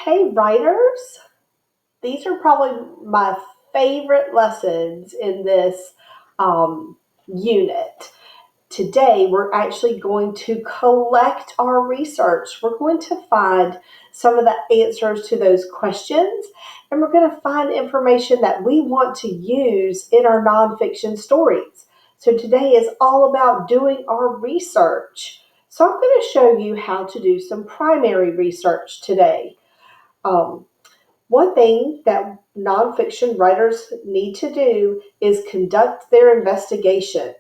Hey, writers, these are probably my favorite lessons in this unit. Today, we're actually going to collect our research. We're going to find some of the answers to those questions, and we're going to find information that we want to use in our nonfiction stories. So, today is all about doing our research. So, I'm going to show you how to do some primary research today. Um, One thing that nonfiction writers need to do is conduct their investigation.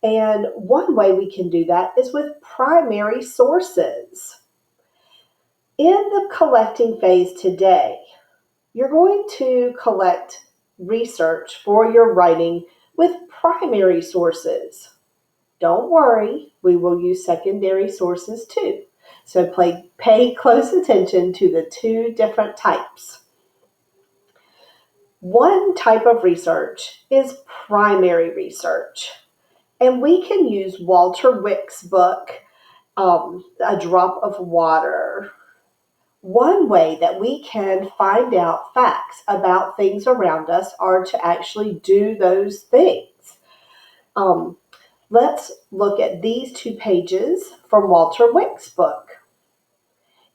And one way we can do that is with primary sources. In the collecting phase today, you're going to collect research for your writing with primary sources. Don't worry, we will use secondary sources too. So pay close attention to the two different types. One type of research is primary research, and we can use Walter Wick's book, A Drop of Water. One way that we can find out facts about things around us are to actually do those things. Um, let's look at these two pages from Walter Wick's book.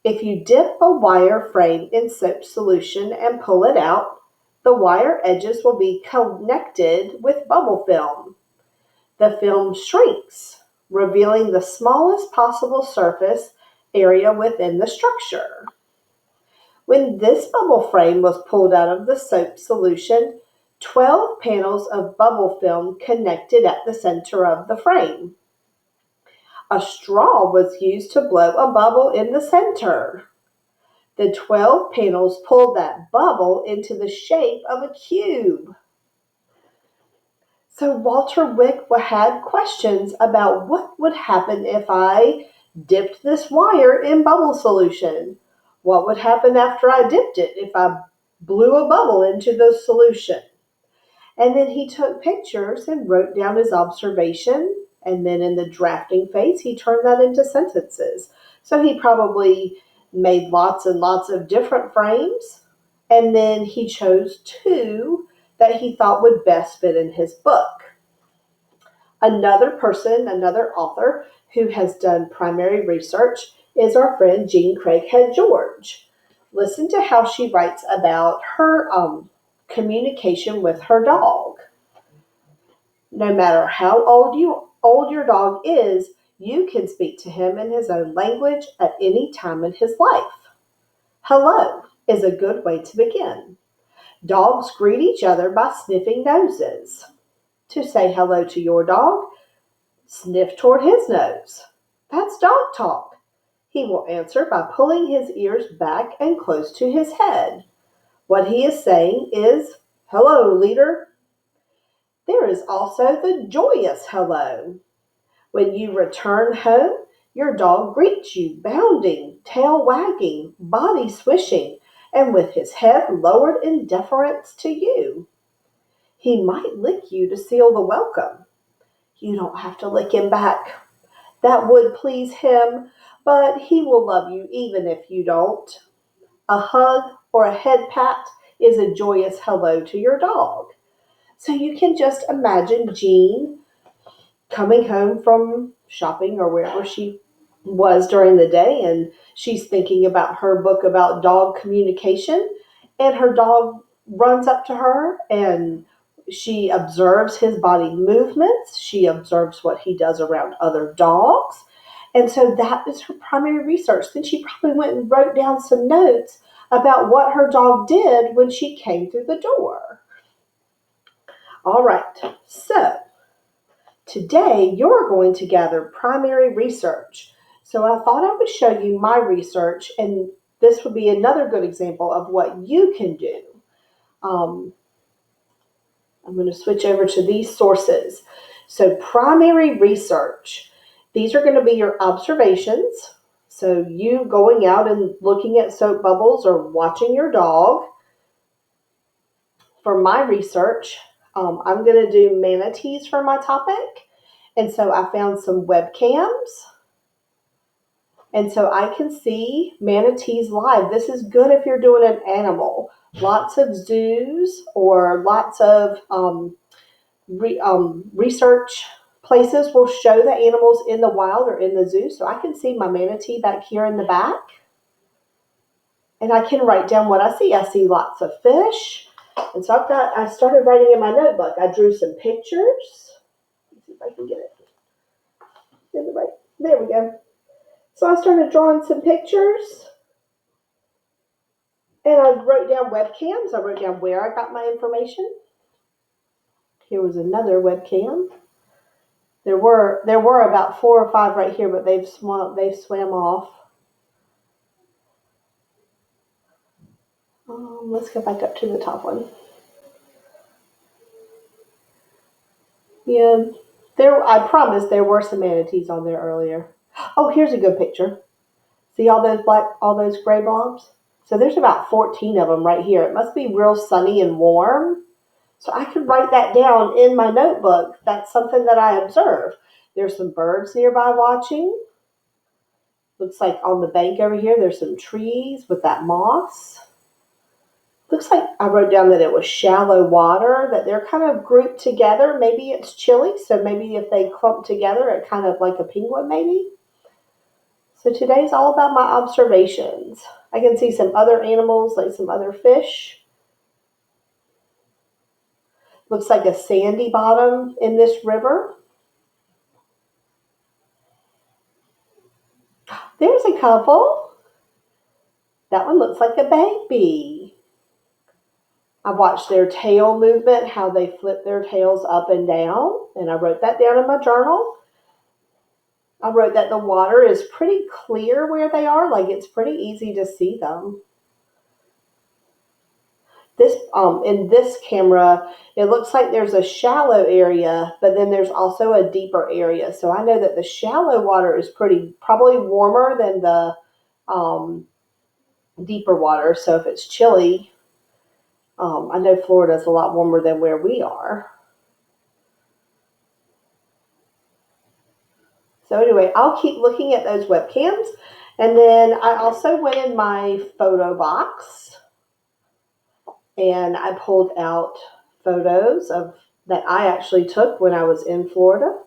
If you dip a wire frame in soap solution and pull it out, the wire edges will be connected with bubble film. The film shrinks, revealing the smallest possible surface area within the structure. When this bubble frame was pulled out of the soap solution, 12 panels of bubble film connected at the center of the frame. A straw was used to blow a bubble in the center. The 12 panels pulled that bubble into the shape of a cube. So Walter Wick had questions about what would happen if I dipped this wire in bubble solution. What would happen after I dipped it if I blew a bubble into the solution? And then he took pictures and wrote down his observation. And then in the drafting phase, he turned that into sentences. So he probably made lots and lots of different frames. And then he chose two that he thought would best fit in his book. Another author who has done primary research is our friend Jean Craighead George. Listen to how she writes about her communication with her dog. No matter how old your dog is, you can speak to him in his own language at any time in his life. Hello is a good way to begin. Dogs greet each other by sniffing noses. To say hello to your dog, sniff toward his nose. That's dog talk. He will answer by pulling his ears back and close to his head. What he is saying is, "Hello, leader." There is also the joyous hello. When you return home, your dog greets you, bounding, tail wagging, body swishing, and with his head lowered in deference to you. He might lick you to seal the welcome. You don't have to lick him back. That would please him, but he will love you even if you don't. A hug or a head pat is a joyous hello to your dog. So you can just imagine Jean coming home from shopping or wherever she was during the day, and she's thinking about her book about dog communication, and her dog runs up to her and she observes his body movements. She observes what he does around other dogs. And so that is her primary research. Then she probably went and wrote down some notes about what her dog did when she came through the door. All right, so today you're going to gather primary research. So I thought I would show you my research, and this would be another good example of what you can do. I'm going to switch over to these sources. So primary research, these are going to be your observations. So you going out and looking at soap bubbles or watching your dog. For my research, I'm going to do manatees for my topic. And so I found some webcams. And so I can see manatees live. This is good if you're doing an animal. Lots of zoos or lots of research places will show the animals in the wild or in the zoo. So I can see my manatee back here in the back. And I can write down what I see. I see lots of fish. And so I started writing in my notebook. I drew some pictures. Let's see if I can get it in the right. There we go. So I started drawing some pictures. And I wrote down webcams. I wrote down where I got my information. Here was another webcam. There were about 4 or 5 right here, but they've swam off. Let's go back up to the top one. Yeah, I promise there were some manatees on there earlier. Oh, here's a good picture. See all those gray blobs? So there's about 14 of them right here. It must be real sunny and warm. So I could write that down in my notebook. That's something that I observed. There's some birds nearby watching. Looks like on the bank over here, there's some trees with that moss. Looks like I wrote down that it was shallow water, that they're kind of grouped together. Maybe it's chilly, so maybe if they clump together, it kind of like a penguin maybe. So today's all about my observations. I can see some other animals, like some other fish. Looks like a sandy bottom in this river. There's a couple. That one looks like a baby. I watched their tail movement, how they flip their tails up and down, and I wrote that down in my journal. I wrote that the water is pretty clear where they are, like it's pretty easy to see them. This in this camera, it looks like there's a shallow area, but then there's also a deeper area. So I know that the shallow water is probably warmer than the deeper water. So if it's chilly, I know Florida's a lot warmer than where we are. So anyway, I'll keep looking at those webcams. And then I also went in my photo box and I pulled out photos that I actually took when I was in Florida.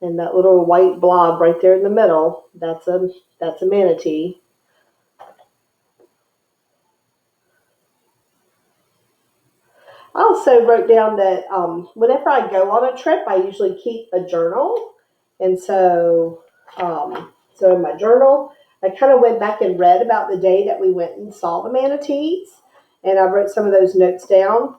And that little white blob right there in the middle, that's a manatee. I also wrote down that whenever I go on a trip, I usually keep a journal. And so in my journal, I kind of went back and read about the day that we went and saw the manatees. And I wrote some of those notes down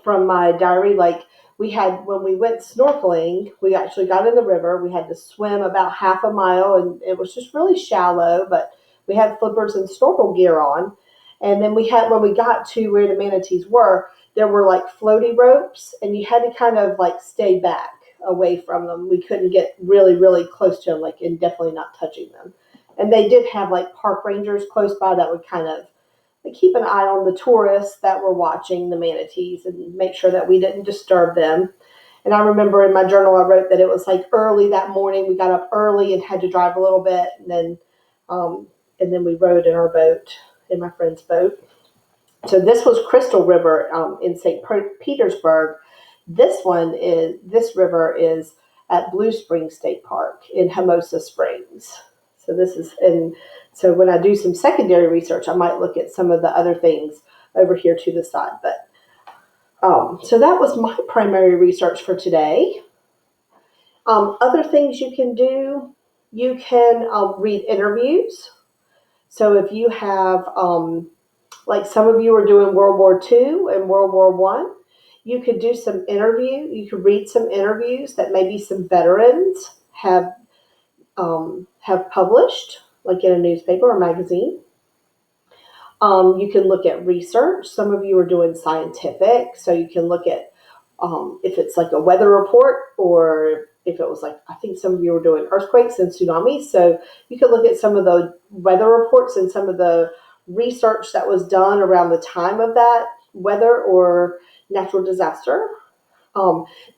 from my diary. Like when we went snorkeling, we actually got in the river. We had to swim about half a mile, and it was just really shallow, but we had flippers and snorkel gear on. And then when we got to where the manatees were, there were like floaty ropes, and you had to kind of like stay back away from them. We couldn't get really, really close to them, and definitely not touching them. And they did have like park rangers close by that would kind of keep an eye on the tourists that were watching the manatees and make sure that we didn't disturb them. And I remember in my journal, I wrote that it was like early that morning. We got up early and had to drive a little bit. And then we rode in our boat, in my friend's boat. So this was Crystal River in St. Petersburg. This river is at Blue Springs State Park in Hermosa Springs. So when I do some secondary research, I might look at some of the other things over here to the side. But so that was my primary research for today. Other things you can do, you can read interviews. So if you have, like some of you are doing World War II and World War I, you could do some you could read some interviews that maybe some veterans have published, like in a newspaper or magazine. You can look at research. Some of you are doing scientific, so you can look at if it's like a weather report, or if it was like, I think some of you were doing earthquakes and tsunamis. So you could look at some of the weather reports and some of the research that was done around the time of that weather or natural disaster.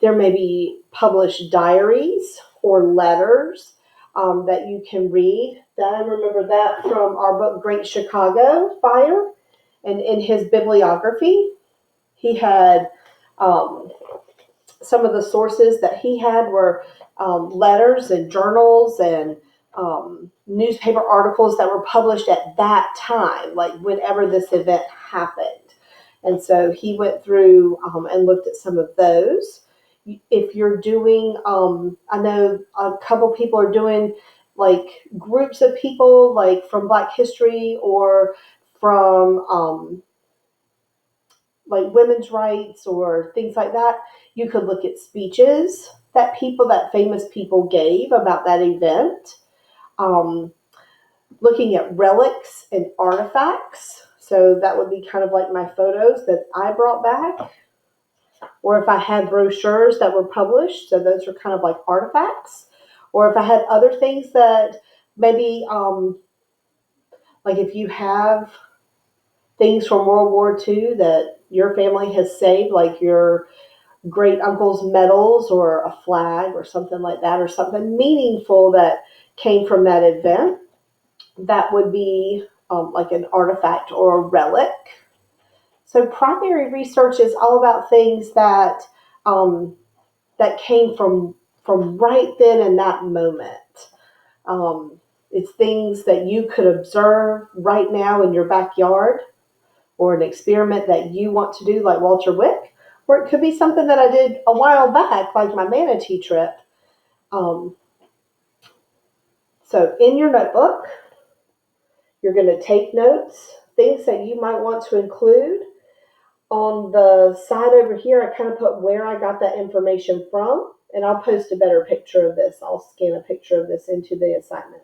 There may be published diaries or letters that you can read I remember that from our book, Great Chicago Fire. And in his bibliography, he had um, some of the sources that he had were letters and journals and newspaper articles that were published at that time, like whenever this event happened. And so he went through and looked at some of those. If you're doing, I know a couple people are doing like groups of people, like from Black History or from like women's rights or things like that. You could look at speeches that famous people gave about that event. Um, Looking at relics and artifacts. So that would be kind of like my photos that I brought back. Or if I had brochures that were published, so those are kind of like artifacts. Or if I had other things that maybe, like if you have things from World War II that your family has saved, like your great uncle's medals or a flag or something like that, or something meaningful that came from that event, that would be like an artifact or a relic. So primary research is all about things that that came from right then in that moment. Um, it's things that you could observe right now in your backyard, or an experiment that you want to do, like Walter Wick, or it could be something that I did a while back, like my manatee trip. Um, so in your notebook, you're going to take notes, things that you might want to include. On the side over here, I kind of put where I got that information from, and I'll post a better picture of this. I'll scan a picture of this into the assignment.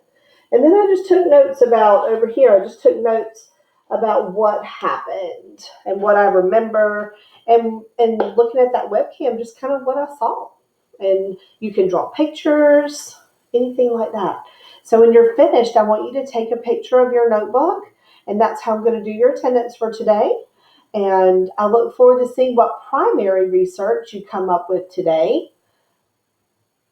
And then I just took notes about, over here, I just took notes about what happened and what I remember, and looking at that webcam, just kind of what I saw. And you can draw pictures, anything like that. So when you're finished, I want you to take a picture of your notebook, and that's how I'm going to do your attendance for today. And I look forward to seeing what primary research you come up with today.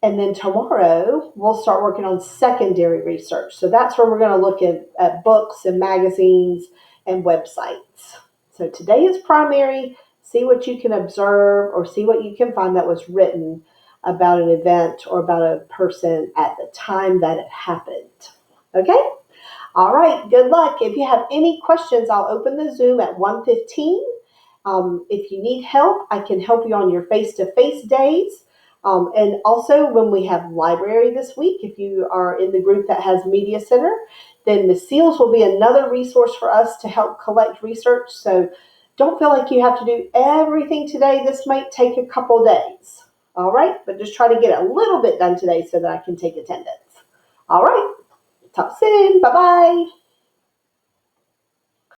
And then tomorrow, we'll start working on secondary research. So that's where we're going to look at books and magazines and websites. So today is primary. See what you can observe or see what you can find that was written about an event or about a person at the time that it happened. Okay? All right, good luck. If you have any questions, I'll open the Zoom at 1:15. If you need help, I can help you on your face-to-face days. And also when we have library this week, if you are in the group that has Media Center, then the SEALs will be another resource for us to help collect research. So don't feel like you have to do everything today. This might take a couple days. All right, but just try to get a little bit done today so that I can take attendance. All right, talk soon. Bye-bye.